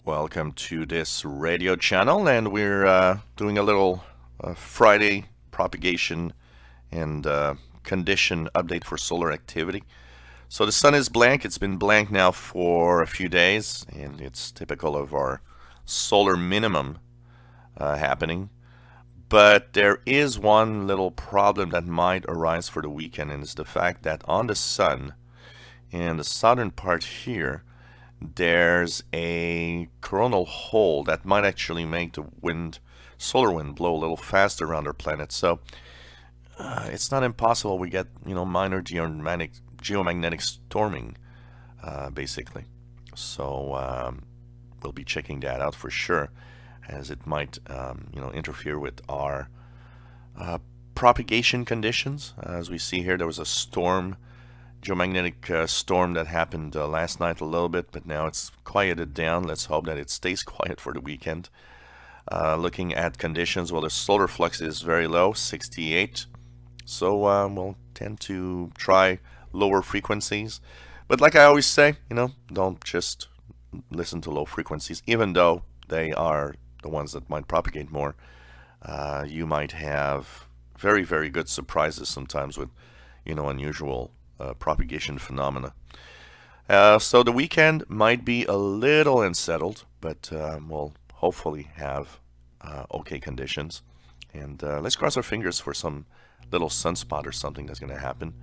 Welcome to this radio channel, and we're doing a little Friday propagation and condition update for solar activity. So the sun is blank. It's been blank now for a few days, and it's typical of our solar minimum happening. But there is one little problem that might arise for the weekend, and it's the fact that on the sun, in the southern part here, there's a coronal hole that might actually make the solar wind blow a little faster around our planet. So it's not impossible we get, minor geomagnetic storming, basically. So we'll be checking that out for sure, as it might, interfere with our propagation conditions. As we see here, there was a geomagnetic storm that happened last night a little bit, but now it's quieted down. Let's hope that it stays quiet for the weekend. Looking at conditions, well, the solar flux is very low, 68. So we'll tend to try lower frequencies. But like I always say, don't just listen to low frequencies, even though they are the ones that might propagate more. You might have very, very good surprises sometimes with, unusual propagation phenomena. So the weekend might be a little unsettled, but we'll hopefully have okay conditions. And let's cross our fingers for some little sunspot or something that's going to happen.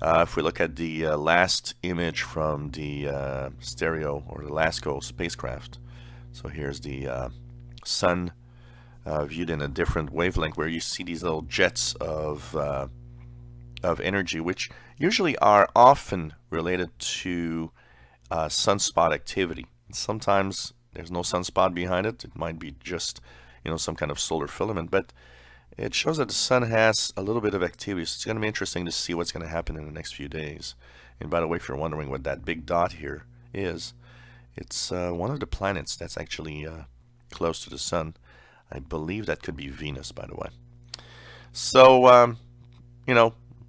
If we look at the last image from the stereo or the LASCO spacecraft, so here's the sun viewed in a different wavelength, where you see these little jets of energy, which usually are often related to sunspot activity. Sometimes there's no sunspot behind it. It might be just, some kind of solar filament, but it shows that the sun has a little bit of activity. So it's going to be interesting to see what's going to happen in the next few days. And by the way, if you're wondering what that big dot here is, it's one of the planets that's actually close to the sun. I believe that could be Venus, by the way. So,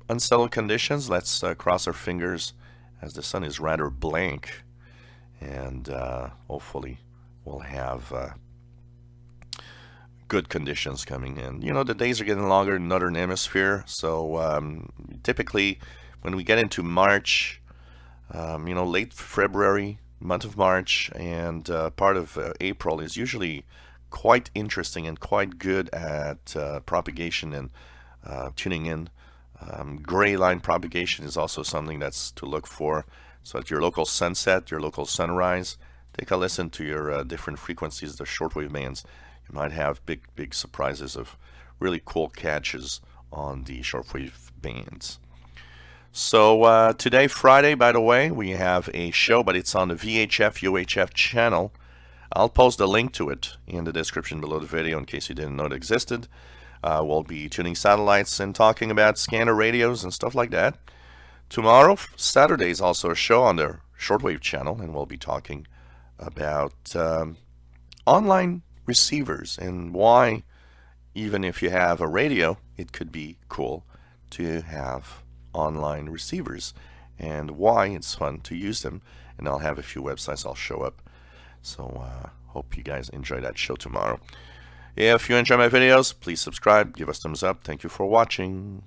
unsettled conditions. Let's cross our fingers, as the sun is rather blank, and hopefully we'll have good conditions coming in. The days are getting longer in the northern hemisphere, so typically when we get into March, late February, month of March, and part of April is usually quite interesting and quite good at propagation and tuning in. Gray line propagation is also something that's to look for. So at your local sunset, your local sunrise, take a listen to your different frequencies, the shortwave bands. You might have big surprises of really cool catches on the shortwave bands. So today, Friday, by the way, we have a show, but it's on the VHF UHF channel. I'll post a link to it in the description below the video in case you didn't know it existed. We'll be tuning satellites and talking about scanner radios and stuff like that. Tomorrow, Saturday, is also a show on the shortwave channel, and we'll be talking about online receivers and why, even if you have a radio, it could be cool to have online receivers, and why it's fun to use them. And I'll have a few websites I'll show up. So hope you guys enjoy that show tomorrow. If you enjoy my videos, please subscribe, give us thumbs up. Thank you for watching.